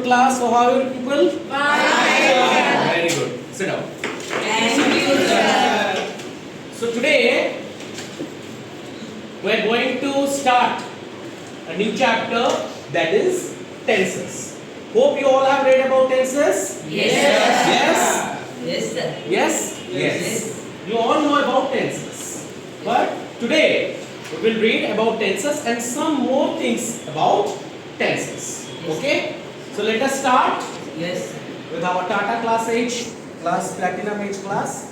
class. So how are you people? Fine. Very good. Sit down. Thank you, sir. So today we are going to start a new chapter, that is tenses. Hope you all have read about tenses. Yes. Yes. Yes, sir. Yes. Yes. You all know about tenses. But today we will read about tenses and some more things about tenses. Okay? So let us start Yes. with our Tata class H, class Platinum H class.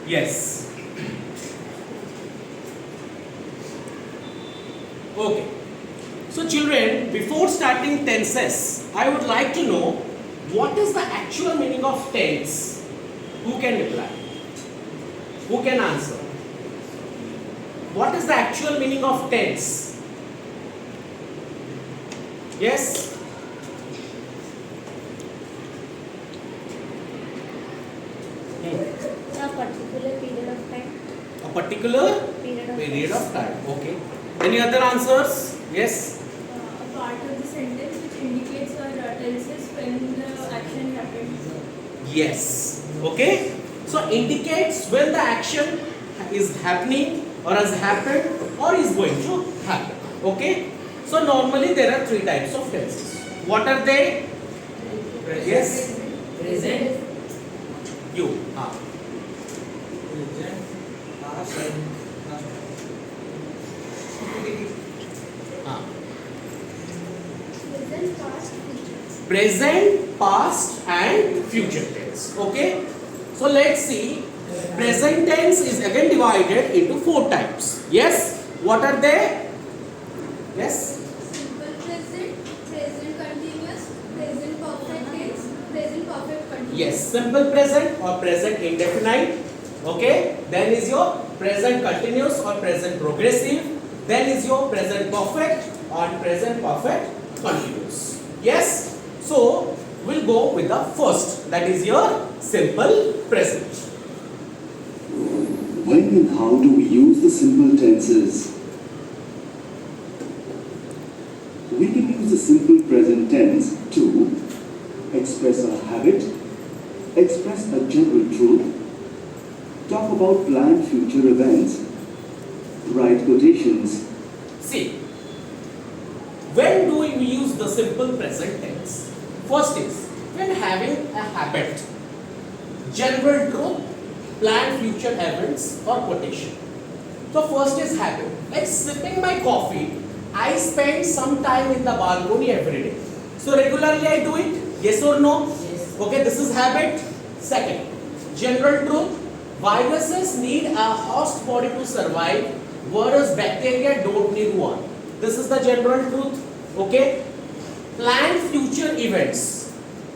Yes. Okay. So children, before starting tenses, I would like to know what is the actual meaning of tense. Who can reply? Who can answer? What is the actual meaning of tense? Yes? A particular period of time. A particular period of time. Okay. Any other answers? Yes? A part of the sentence which indicates or tells us when the action happens. Yes. Okay. So indicates when the action is happening or has happened or is going to happen. Okay. So normally there are three types of tenses. What are they? Yes. Present. You. Present, past, and past. Present, past, future. Present, past and future tense. Okay. So let's see. Present tense is again divided into four types. Yes. What are they? Yes. Simple present, present continuous, present perfect tense, present perfect continuous. Yes, simple present or present indefinite. Okay, then is your present continuous or present progressive. Then is your present perfect or present perfect continuous. Yes, so we'll go with the first, that is your simple present. When and how do we use the simple tenses? We can use the simple present tense to express a habit, express a general truth, talk about planned future events, write quotations. See, when do we use the simple present tense? First is when having a habit, general truth, planned future events or quotation. So first is habit. Like sipping my coffee, I spend some time in the balcony every day. So regularly I do it. Yes or no? Yes. Okay, this is habit. Second, general truth. Viruses need a host body to survive, whereas bacteria don't need one. This is the general truth. Okay. Planned future events.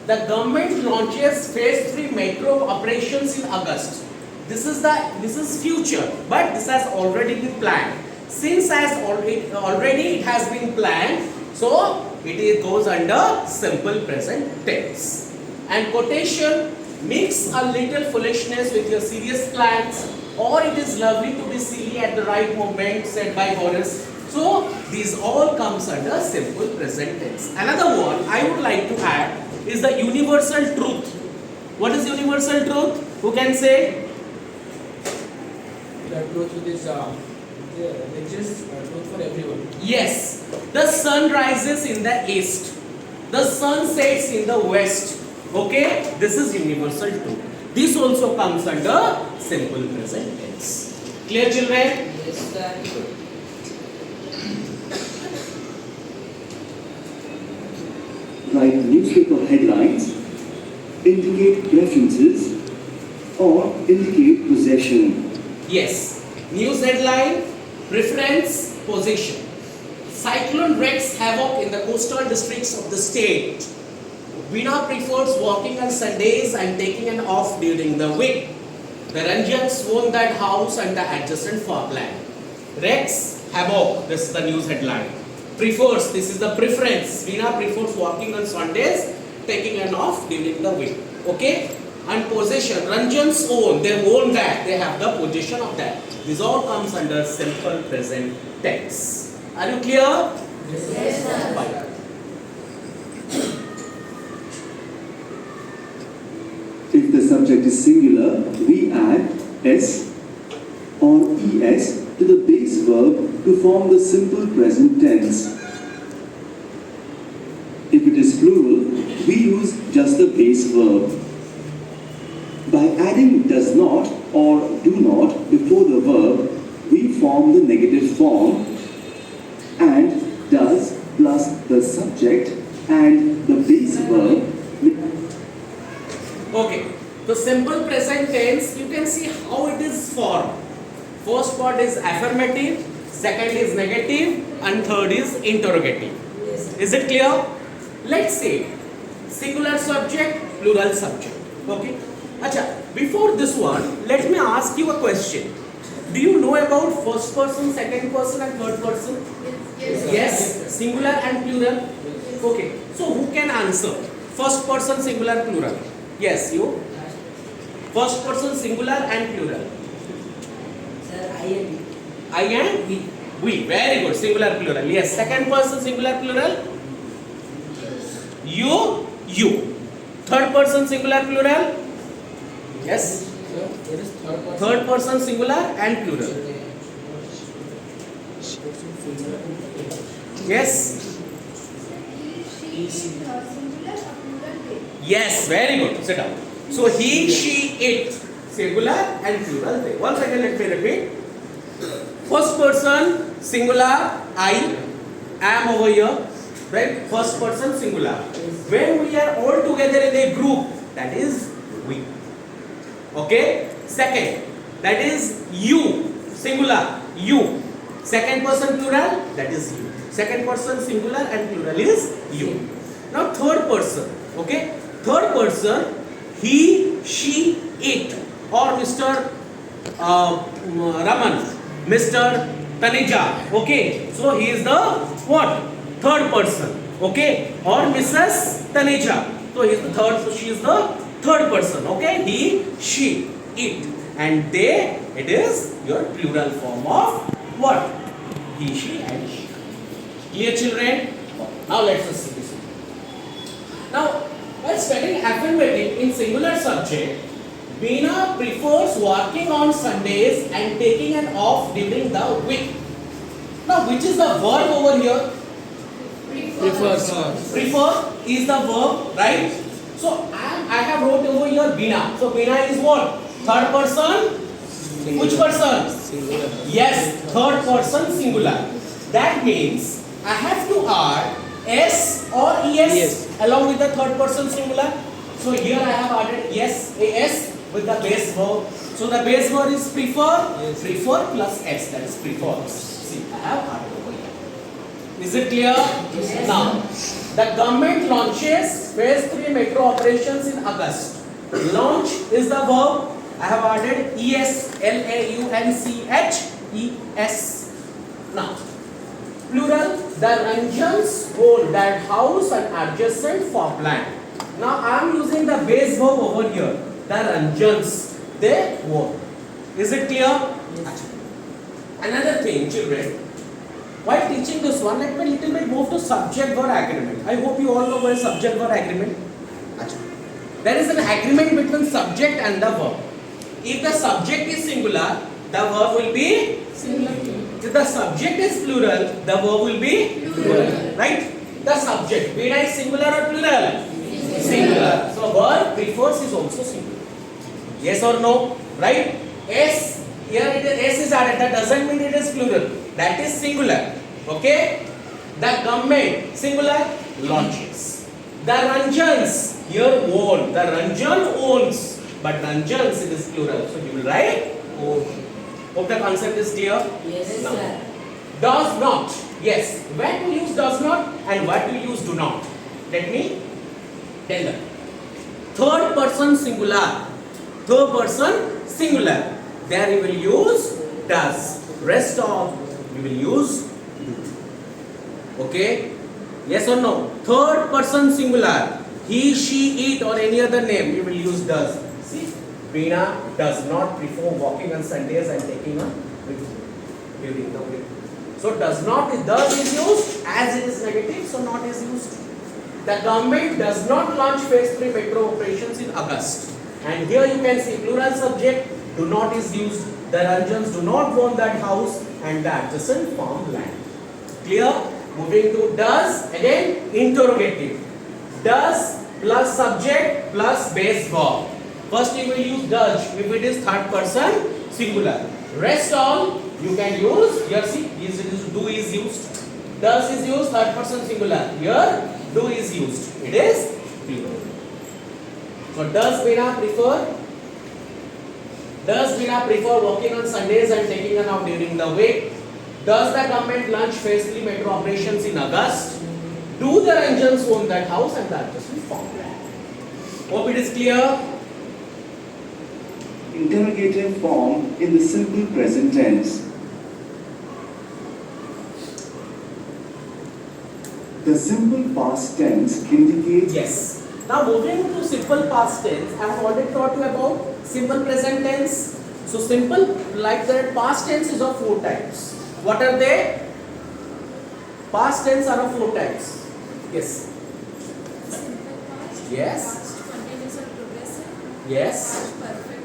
The government launches phase 3 metro operations in August. This is future, but this has already been planned. Since already it has been planned, so it goes under simple present tense. And quotation, mix a little foolishness with your serious plans, or it is lovely to be silly at the right moment, said by Horace. So these all comes under simple present tense. Another one I would like to add is the universal truth. What is universal truth? Who can say? The truth is exists truth for everyone. Yes, the sun rises in the east, the sun sets in the west. Okay, this is universal truth. This also comes under simple present tense. Clear, children? Yes, sir. Write newspaper headlines, indicate preferences, or indicate possession. Yes, news headline, preference, position. Cyclone wreaks havoc in the coastal districts of the state. Veena prefers working on Sundays and taking an off during the week. The Ranjans own that house and the adjacent farmland. Rex havoc. This is the news headline. Prefers. This is the preference. Veena prefers working on Sundays, taking an off during the week. Okay. And possession. Ranjan's own. They own that. They have the possession of that. This all comes under simple present tense. Are you clear? Yes, sir. Fine. If the subject is singular, we add s or es to the base verb to form the simple present tense. If it is plural, we use just the base verb. By adding does not or do not before the verb, we form the negative form, and does plus the subject and the base verb. Okay, the simple present tense, you can see how it is formed. First part is affirmative, second is negative, and third is interrogative. Yes, sir. Is it clear? Let's say singular subject, plural subject. Okay. Acha, before this one, let me ask you a question. Do you know about first person, second person, and third person? Yes, singular and plural. Okay, so who can answer? First person, singular, plural. Yes, you. First person, singular and plural. Sir, I and we. I and we. Very good. Singular, plural. Yes. Second person, singular, plural. You. Third person, singular, plural. Yes. Sir, what is third person? Third person, singular and plural. Yes. He, she, singular or plural they. Yes. Very good. Sit down. So he, she, it. Singular and plural. They. Once again, let me repeat. First person, singular, I am over here. Right? First person, singular. When we are all together in a group, that is we. Okay? Second, that is you. Singular, you. Second person, plural, that is you. Second person, singular and plural is you. Now third person. Okay? Third person, he, she, it. Or Mr. Raman, Mr. Taneja. Okay? So he is the what? Third person. Okay? Or Mrs. Taneja. So he is the third. So she is the third person. Okay? He, she, it. And they, it is your plural form of what? He, she, and she. Clear, children? Now let's just see this one. Now, while studying affirmative in singular subject, Veena prefers working on Sundays and taking an off during the week. Now, which is the verb over here? Prefers. Prefer is the verb, right? So, I have wrote over here Veena. So, Veena is what? Third person? Which person? Singular. Yes, third person singular. That means I have to add S or ES Yes. along with the third person singular. So here I have added yes, AS with the base verb. So the base verb is prefer, Yes. prefer plus S, that is prefers. See, I have added over here. Is it clear? Yes. Now, the government launches phase 3 metro operations in August. Launch is the verb. I have added ES, LAUNCHES. Now, plural, the Ranjans own that house and adjacent farmland. Now, I am using the base verb over here. The Ranjans, they own. Is it clear? Another thing, children, while teaching this one, let me little bit move to subject-verb agreement. I hope you all know what is subject-verb agreement. There is an agreement between subject and the verb. If the subject is singular, the verb will be singular. If the subject is plural, the verb will be plural. Right? The subject, Veena is singular or plural? Singular. So verb prefers is also singular. Yes or no? Right? S, here it is S is added. That doesn't mean it is plural. That is singular. Okay? The government, singular, launches. The Ranjans, here own. The Ranjan owns. But Ranjans, it is plural. So you will write own. Hope the concept is clear? Yes, No. sir. Does not. Yes. When to use does not and what to use do not. Let me tell them. Third person singular. Third person singular. There you will use does. Rest of You will use do. Okay? Yes or no? Third person singular. He, she, it or any other name. You will use does. See? Veena does not prefer walking on Sundays and taking a during the week. So does not is used, as it is negative, so not is used. The government does not launch phase 3 metro operations in August. And here you can see plural subject, do not is used. The Ranjans do not own that house and the adjacent farmland. Clear? Moving to does, again interrogative. Does plus subject plus base verb. First you will use does if it is third person singular. Rest all you can use, here see, do is used. Does is used, third person singular. Here do is used. It is plural. So does Veena prefer? Does Veena prefer working on Sundays and taking a nap during the week? Does the government launch phase 3 metro operations in August? Do the Ranjans own that house and the adjacent farmland? Hope it is clear. Interrogative form in the simple present tense. The simple past tense indicates Yes. Now moving to simple past tense, I have already taught you about simple present tense. So simple, like that, past tense is of 4 types. What are they? Past tense are of 4 types. Yes. Simple past. Yes. Past continuous or progressive. Yes. Past perfect.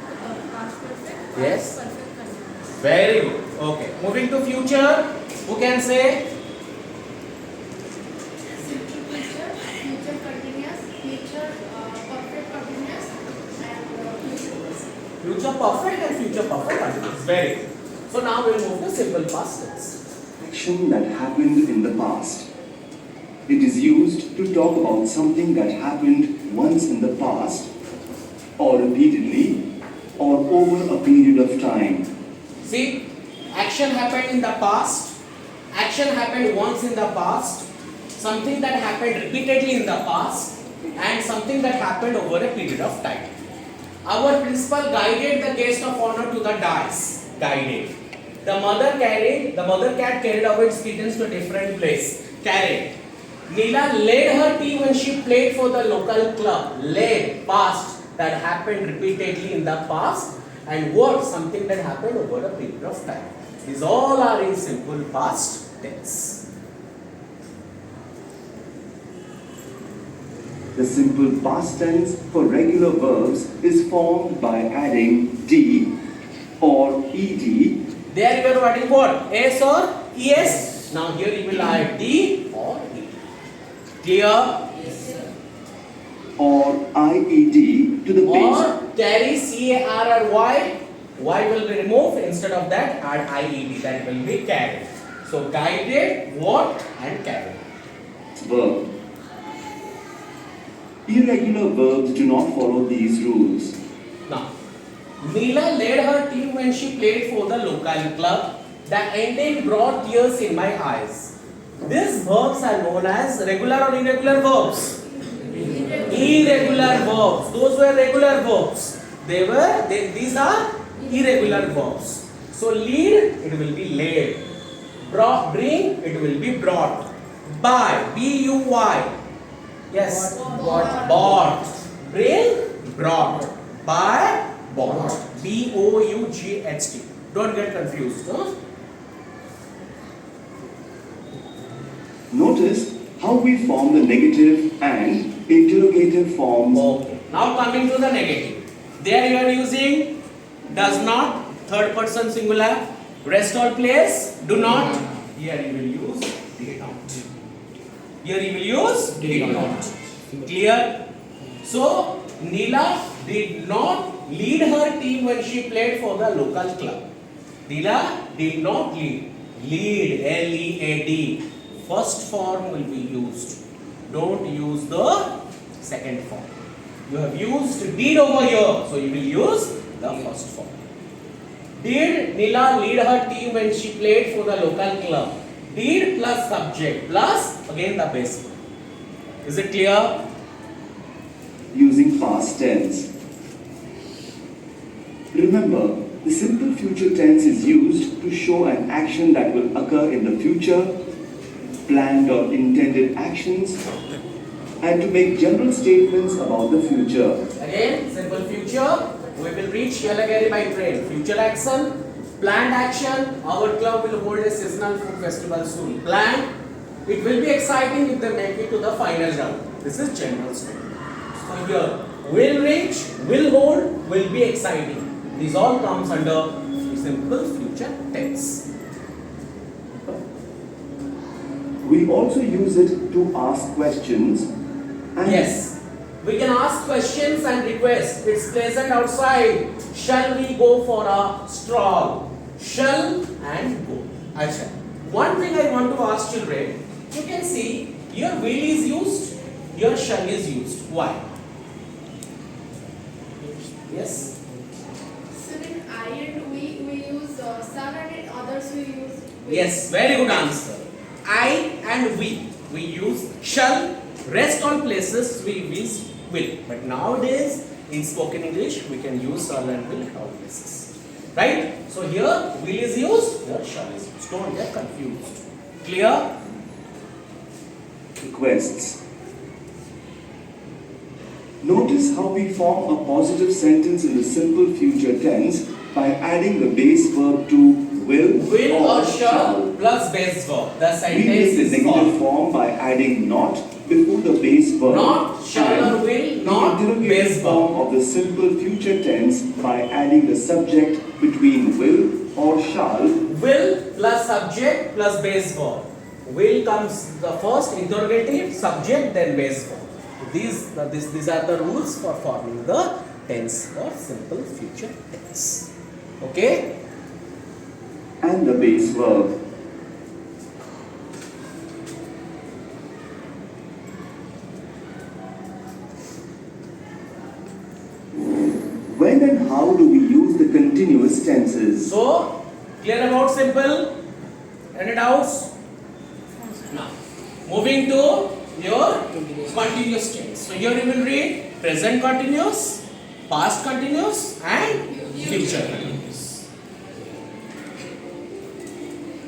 Past perfect. Yes. Past perfect continuous. Very good. Okay. Moving to future, who can say? Simple future. Future continuous. Future perfect continuous. And future perfect. Future perfect and future perfect continuous. Very good. So now we will move to simple past tense. action that happened in the past. It is used to talk about something that happened once in the past, or repeatedly, or over a period of time. See, action happened in the past, action happened once in the past, something that happened repeatedly in the past, and something that happened over a period of time. Our principal guided the guest of honor to the dais. Guided. The mother cat carried away its kittens to a different place. Carried. Neela led her team when she played for the local club. Led, past, that happened repeatedly in the past, and what, something that happened over a period of time. These all are in simple past tense. The simple past tense for regular verbs is formed by adding d or ed. There you are adding what? S or es. Now here you will add d or ed. Clear? Or IED to the base. Or carry CAR or Y. Y will be removed. Instead of that, add IED. That will be carried. So guided, what, and carried. Verb. Irregular verbs do not follow these rules. Now, Neela led her team when she played for the local club. The ending brought tears in my eyes. These verbs are known as regular or irregular verbs. Irregular verbs. Those were regular verbs. These are irregular verbs. So lead, it will be laid. Bring, it will be brought. Buy, B-U-Y. Yes. Bought. Bring, brought. Buy, bought. B-O-U-G-H-T. Don't get confused. Huh? Notice how we form the negative and interrogative forms. Okay. Now coming to the negative. There you are using does not, third person singular. Rest all place, do not. Here you will use did not. Here you will use did not. Clear? So Neela did not lead her team when she played for the local club. Neela did not lead. Lead, L-E-A-D. First form will be used. Don't use the second form. You have used did over here, so you will use the first form. Did Neela lead her team when she played for the local club? Did plus subject plus again the base form. Is it clear? Using past tense. Remember, The simple future tense is used to show an action that will occur in the future, planned or intended actions, and to make general statements about the future. Again, simple future. We will reach Yelagiri by train. Future action, planned action. Our club will hold a seasonal food festival soon. Planned. It will be exciting if they make it to the final round. This is general statement. So here, will reach, will hold, will be exciting. These all comes under simple future tense. We also use it to ask questions and Yes, we can ask questions and request. It's pleasant outside. Shall we go for a stroll? Shall and go. Acha. One thing I want to ask children, you can see your will is used, your shall is used. Why? Yes? So in I and we use some and in others we use we. Yes, very good answer. I and we use shall. Rest all places we use will. But nowadays in spoken English we can use shall and will at all places. Right? So here will is used, here shall is used. Don't get confused. Clear? requests. Notice how we form a positive sentence in the simple future tense by adding the base verb to Will or shall plus base verb. The We sentence make the is negative formed. form by adding not before the base verb. Not shall or will, not the base interrogative verb. form of the simple future tense by adding the subject between will or shall. Will plus subject plus base verb. Will comes the first interrogative, subject, then base verb. These are the rules for forming the tense or simple future tense. Okay? And the base verb. When and how do we use the continuous tenses? So, clear about simple? Any doubts? Now, moving to your continuous tense. So, here you will read present continuous, past continuous, and future continuous.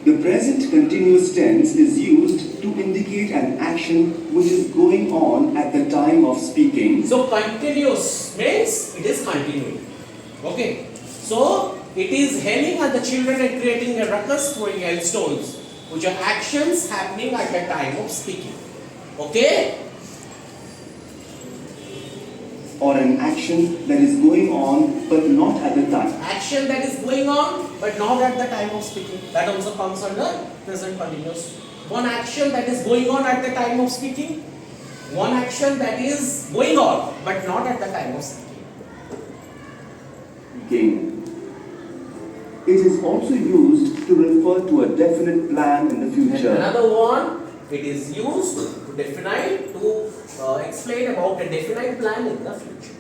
The present continuous tense is used to indicate an action which is going on at the time of speaking. So, continuous means it is continuing. Okay. So, it is hailing at the children and creating a ruckus, throwing hailstones, which are actions happening at the time of speaking. Okay? Or an action that is going on but not at the time. Action that is going on but not at the time of speaking. That also comes under present continuous. One action that is going on at the time of speaking. One action that is going on but not at the time of speaking. Again. It is also used to refer to a definite plan in the And future. another one, it is used to define, to explain about a definite plan in the future.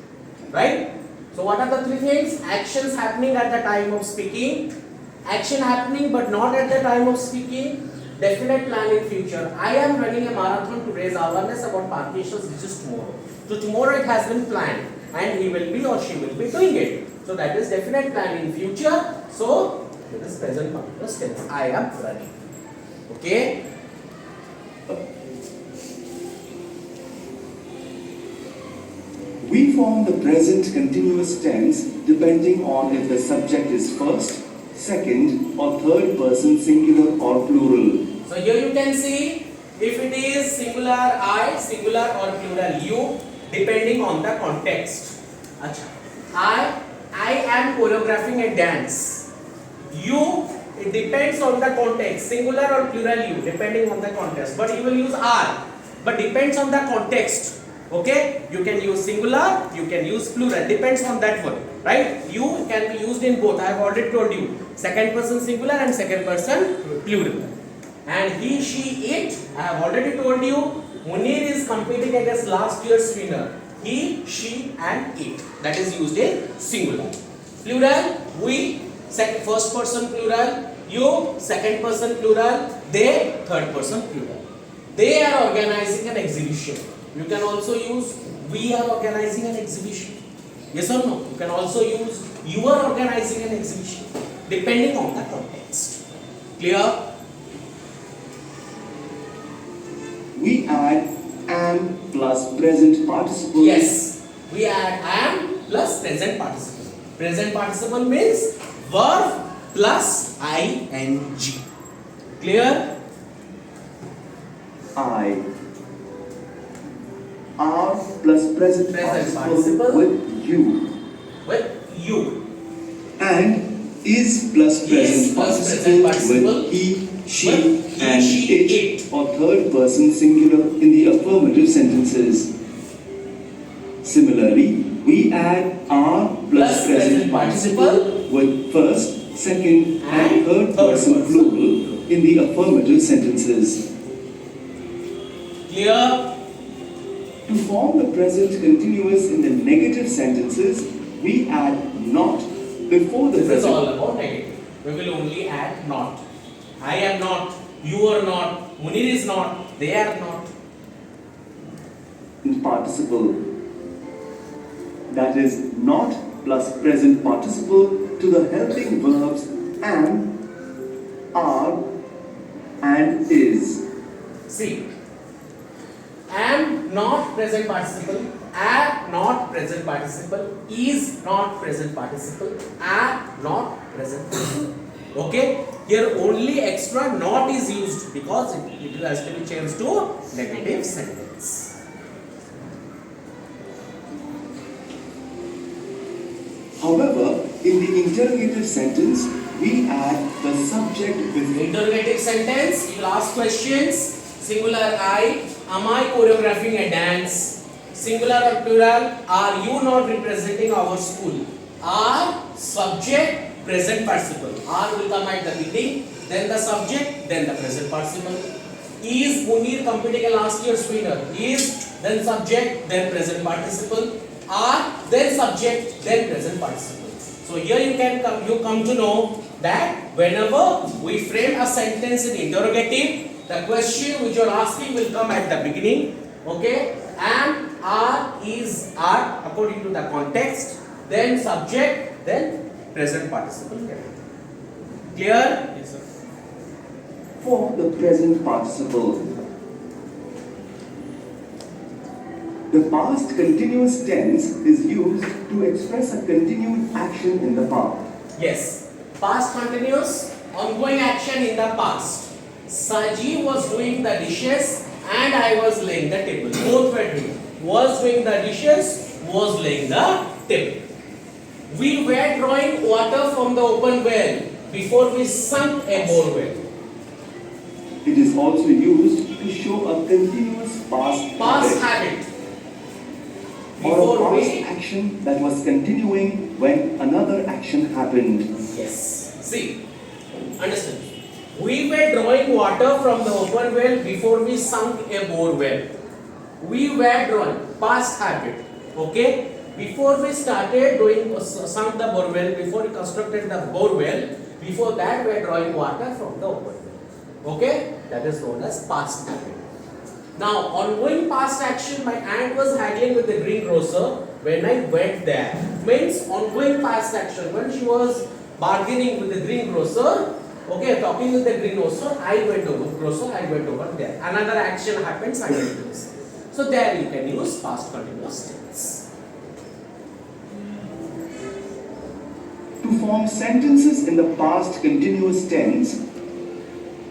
Right? So what are the three things? Actions happening at the time of speaking, action happening but not at the time of speaking, definite plan in future. I am running a marathon to raise awareness about Parkinson's disease tomorrow. So tomorrow it has been planned and he will be or she will be doing it. So that is definite plan in future. So it is present continuous tense. I am running. Okay? We form the present continuous tense depending on if the subject is first, second, or third person singular or plural. So here you can see if it is singular I, singular or plural you, depending on the context. Acha. I am choreographing a dance. You, it depends on the context, singular or plural you, depending on the context. But you will use are, but depends on the context. Okay, you can use singular, you can use plural, depends on that one, right? You can be used in both. I have already told you, second person singular and second person plural. And he, she, it, I have already told you, Munir is competing against last year's winner. He, she, and it. That is used in singular. Plural, we, first person plural, you, second person plural, they, third person plural. They are organizing an exhibition. You can also use we are organizing an exhibition. Yes or no? You can also use you are organizing an exhibition, depending on the context. Clear? We add am plus present participle. Yes, we add am plus present participle. Present participle means verb plus ing. Clear? I. Are plus present Present participle participle. with you. With you. And is plus Is present plus present participle participle with he, she, with he, and she, it or third person singular in the affirmative sentences. Similarly, we add are plus present participle with first, second, and third person plural in the affirmative sentences. Clear? To form the present continuous in the negative sentences, we add not before the This is present. all about negative. We will only add not. I am not, you are not, Munir is not, they are not. In participle. That is not plus present participle to the helping verbs am, are, and is. See, am not present participle, am not present participle, is not present participle, am not present participle. Okay? Here only extra not is used because it has to be changed to negative sentence. However, in the interrogative sentence, we add the subject with Interrogative sentence, you will ask questions. Singular I, am I choreographing a dance? Singular or plural, are you not representing our school? Are subject, present participle. Are will come at the beginning, then the subject, then the present participle. Is Munir competing a last year's winner? Is, then subject, then present participle. Are, then subject, then present participle. So here you come to know that whenever we frame a sentence in interrogative, the question which you are asking will come at the beginning. Okay? Am, are, is, are according to the context, then subject, then present participle. Clear? Yes, sir. for the present participle. The past continuous tense is used to express a continued action in the past. Yes. Past continuous, ongoing action in the past. Saji was doing the dishes and I was laying the table. Both were doing. Was doing the dishes, was laying the table. We were drawing water from the open well before we sunk a bore well. It is also used to show a continuous Past habit. or a Before past we action that was continuing when another action happened. Yes. See, understand. We were drawing water from the open well before we sunk a bore well. We were drawing, past habit. Okay? Before we started doing, sunk the bore well, before we constructed the bore well, before that we were drawing water from the open well. Okay? That is known as past habit. Now, ongoing past action, my aunt was haggling with the greengrocer when I went there. Means ongoing past action. When she was bargaining with the greengrocer, okay, talking with the greengrocer, I went over there. Another action happens, I went to this. So there you can use past continuous tense. To form sentences in the past continuous tense,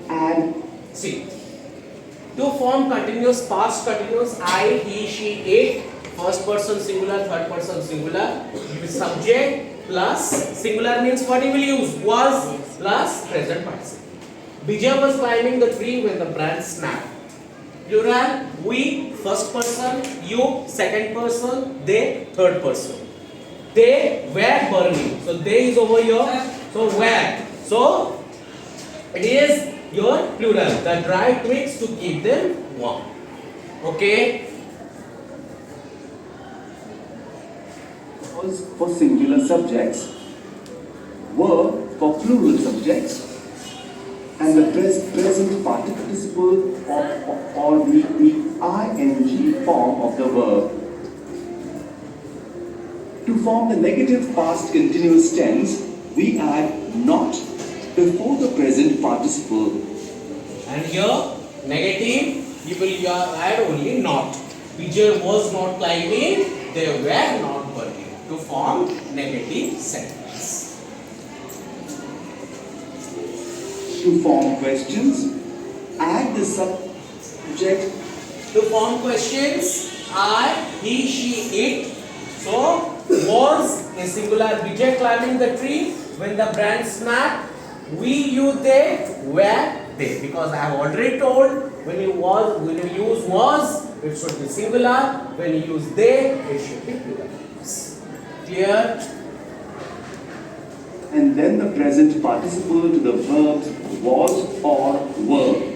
add See, to form continuous, past continuous, I, he, she, it, first person singular, third person singular, subject plus, singular means what you will use, was plus present participle. Vijay was climbing the tree when the branch snapped. Plural, we, first person, you, second person, they, third person. They were burning. So they is over here. So were. So it is your plural. The dry twigs to keep them warm. Okay. was for singular subjects, were for plural subjects, and the present participle or the ing form of the verb. To form the negative past continuous tense, we add not before the present participle. And here, negative, you will add only not. Vijay was not climbing, they were not working. To form negative sentence. To form questions, add the subject. To form questions, I, he, she, it. So, was a singular Vijay climbing the tree when the branch snapped. We, you, they, were they. Because I have already told when you use was, it should be singular. When you use they, it should be plural. Clear? And then the present participle to the verbs was or were.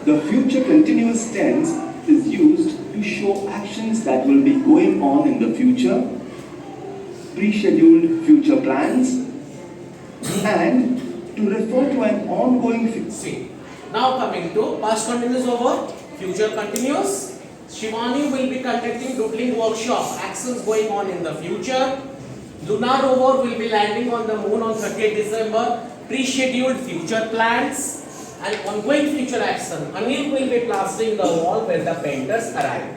The future continuous tense is used to show actions that will be going on in the future, pre-scheduled future plans, and to refer to an ongoing See. Now coming to past continuous over future continuous. Shivani will be conducting doodling workshop. Actions going on in the future. Lunar rover will be landing on the moon on 30th December. Pre-scheduled future plans and ongoing future action. Anil will be plastering the wall when the painters arrive.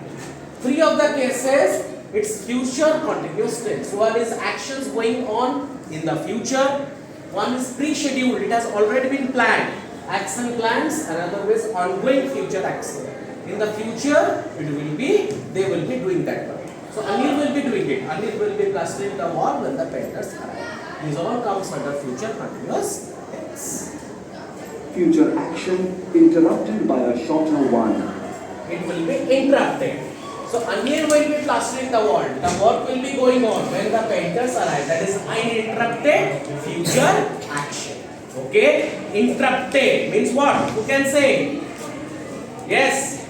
Three of the cases, it's future continuous tense. One is actions going on in the future. One is pre-scheduled. It has already been planned. Action plans. Another is ongoing future action. In the future, they will be doing that one. So Anil will be doing it. Anil will be plastering the wall when the painters arrive. These all comes under future continuous tense. future action interrupted by a shorter one. It will be interrupted. So Anil will be plastering the wall. The work will be going on when the painters arrive. That is uninterrupted future action. Okay? Interrupted means what? Who can say? Yes.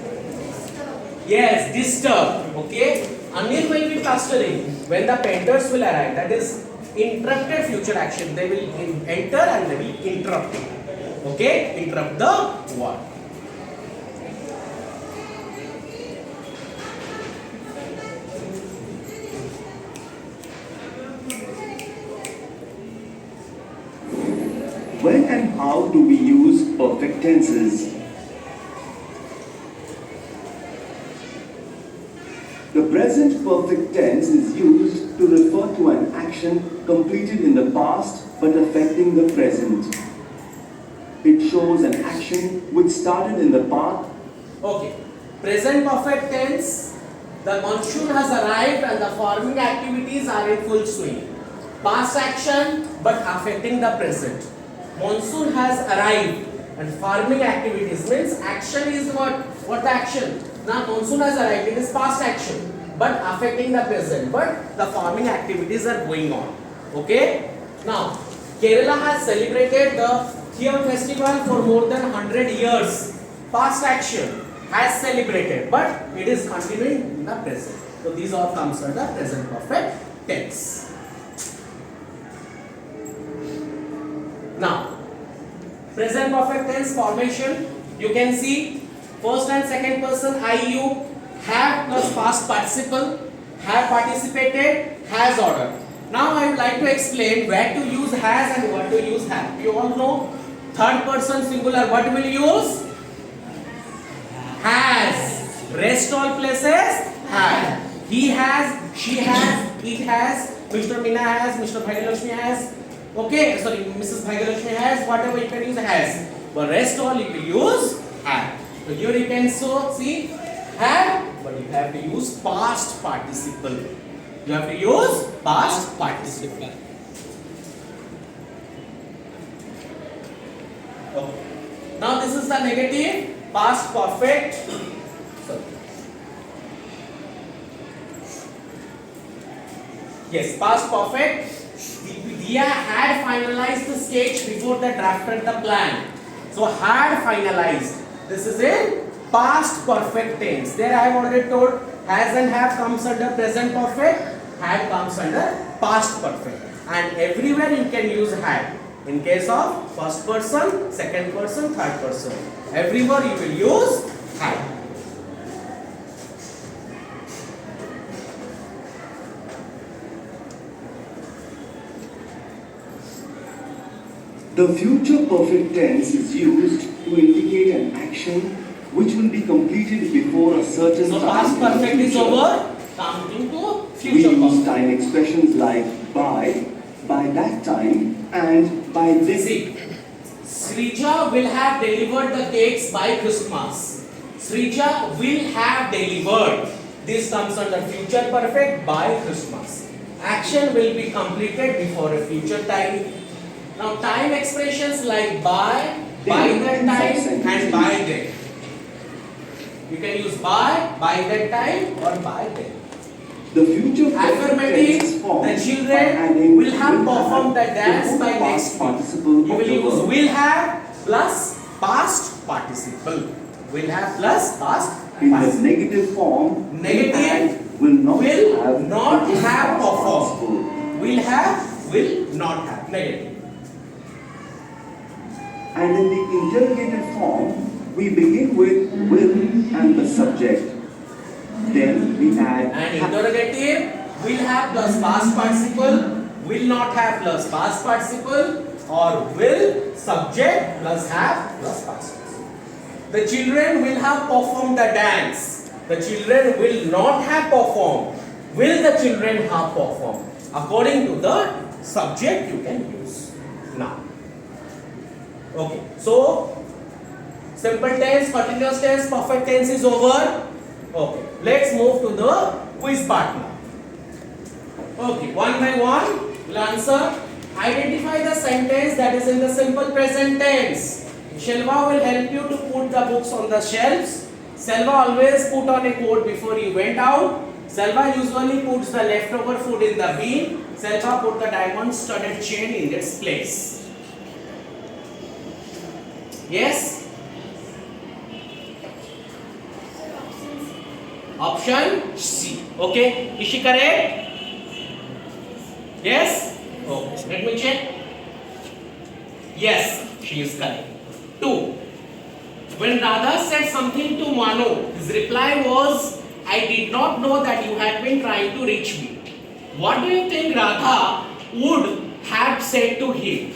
Yes, disturb. Okay? Anil will be plastering when the painters will arrive. That is interrupted future action. They will enter and they will interrupt it. Okay? Interrupt the wall. When and how do we use perfect tenses? The present perfect tense is used to refer to an action completed in the past but affecting the present. It shows an action which started in the past. Okay. Present perfect tense. The monsoon has arrived and the farming activities are in full swing. Past action but affecting the present. Monsoon has arrived and farming activities means action is what? What the action? Now monsoon has arrived. It is past action but affecting the present. But the farming activities are going on. Okay. Now Kerala has celebrated the Theam festival for more than 100 years. Past action has celebrated, but it is continuing in the present. So these all comes under present perfect tense. Now, present perfect tense formation. You can see first and second person I, you, have plus past participle, have participated, has order. Now I would like to explain where to use has and what to use have. You all know third person singular what will use? Has. Rest all places have. He has, she has, it has, Mr. Meena has, Mr. Bhagyalakshmi has. Okay, sorry, Mrs. Bhagyalakshmi has, whatever you can use has. But rest all you will use have. So here you can see have, but you have to use past participle. You have to use past participle. Okay. Now this is the negative past perfect. Sorry. Yes, past perfect. Dia had finalized the sketch before they drafted the plan. So had finalized. This is in past perfect tense. There I have already told has and have comes under present perfect. Had comes under past perfect. And everywhere you can use had. In case of first person, second person, third person. Everywhere you will use had. The future perfect tense is used to indicate an action which will be completed before a certain So time. past in the perfect is future. over. Coming to We future use perfect. time expressions like by that time, and by this. See, Srija will have delivered the cakes by Christmas. Srija will have delivered. This comes under future perfect by Christmas. Action will be completed before a future time. Now time expressions like by that time and by then. You can use by that time or by then. The future perfect Affirmative, tense is formed the by children adding will have performed the dance before by the next past week. participle You of will the use verb. will have plus past participle. Will have plus past In the participle. negative form, Negative and will not will have not before have past performed. participle. Will not have. Negative. And in the interrogative form, we begin with will and the subject. Then we add And interrogative will have plus past participle, will not have plus past participle, or will subject plus have plus past participle. The children will have performed the dance. The children will not have performed. Will the children have performed? According to the subject you can use. Now. Okay. So simple tense, continuous tense, perfect tense is over. Okay. Let's move to the quiz part now. Okay. One by one, we'll answer. Identify the sentence that is in the simple present tense. Shelva will help you to put the books on the shelves. Selva always put on a coat before he went out. Selva usually puts the leftover food in the bin. Selva put the diamond studded chain in its place. Yes? Option C. Okay. Is she correct? Yes? Okay. Let me check. Yes, she is correct. 2. When Radha said something to Manu, his reply was, I did not know that you had been trying to reach me. What do you think Radha would have said to him?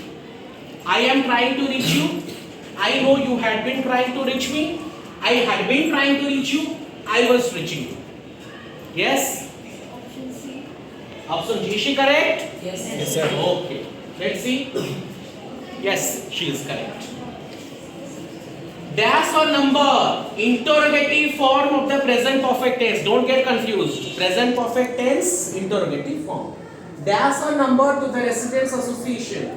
I am trying to reach you. I know you had been trying to reach me. I had been trying to reach you. I was reaching you. Yes? Option C. Option G, is she correct? Yes, Yes, sir. Okay. Let's see. Yes, she is correct. Dash or number, interrogative form of the present perfect tense. Don't get confused. Present perfect tense, interrogative form. Dash or number to the residents association.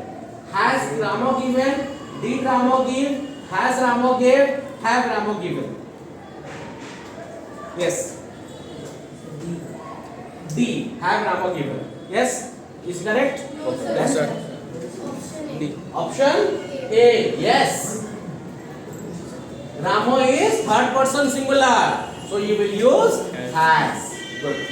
Has Rama given? Did Rama give? Has Rama gave? Have Rama given? Yes. D. Have Rama given? Yes. Is correct? No, sir. Yes, sir. Option A. D. Option A. Yes. Rama is third person singular. So you will use has. Good.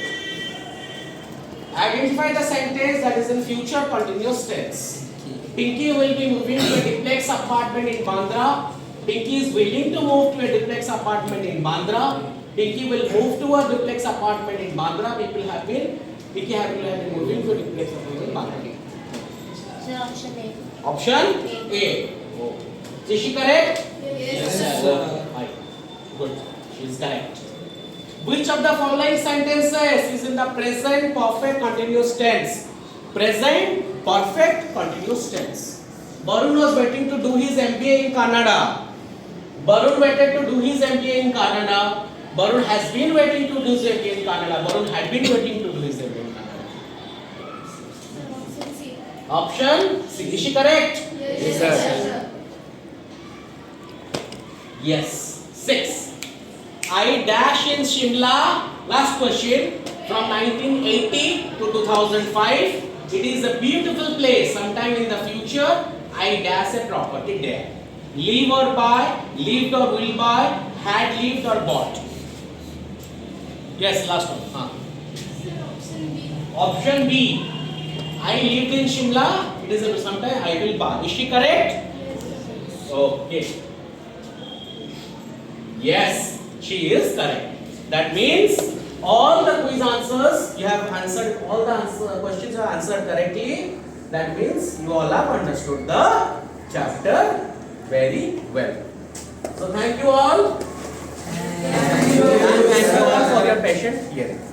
Identify the sentence that is in future continuous tense. Pinky will be moving to a duplex apartment in Bandra. Pinky is willing to move to a duplex apartment in Bandra. Pinky will move to a duplex apartment in Bandra. Pinky have been moving to a duplex apartment in Bandra. Sir, option A. Option A. Is she correct? Yes, Yes, sir. sir. Right. Good. She is correct. Which of the following sentences is in the present perfect continuous tense? Present perfect continuous tense. Barun was waiting to do his MBA in Canada. Barun waited to do his MBA in Canada. Barun has been waiting to do his MBA in Canada. Barun had been waiting to do his MBA in Canada. Sir, option C. Option C. Is she correct? Yes, sir. Yes. 6. I dash in Shimla. Last question. From 1980 to 2005. It is a beautiful place. Sometime in the future, I dash a property there. Live or buy, lived or will buy, had lived or bought. Yes, last one. Sir, option B. Option B. I lived in Shimla. It is a sometime I will buy. Is she correct? Yes, sir. Okay. Yes, she is correct. That means all the quiz answers you have answered, all the questions you have answered correctly. That means you all have understood the chapter very well. So thank you all. Thank you. And thank you all for your patient hearing.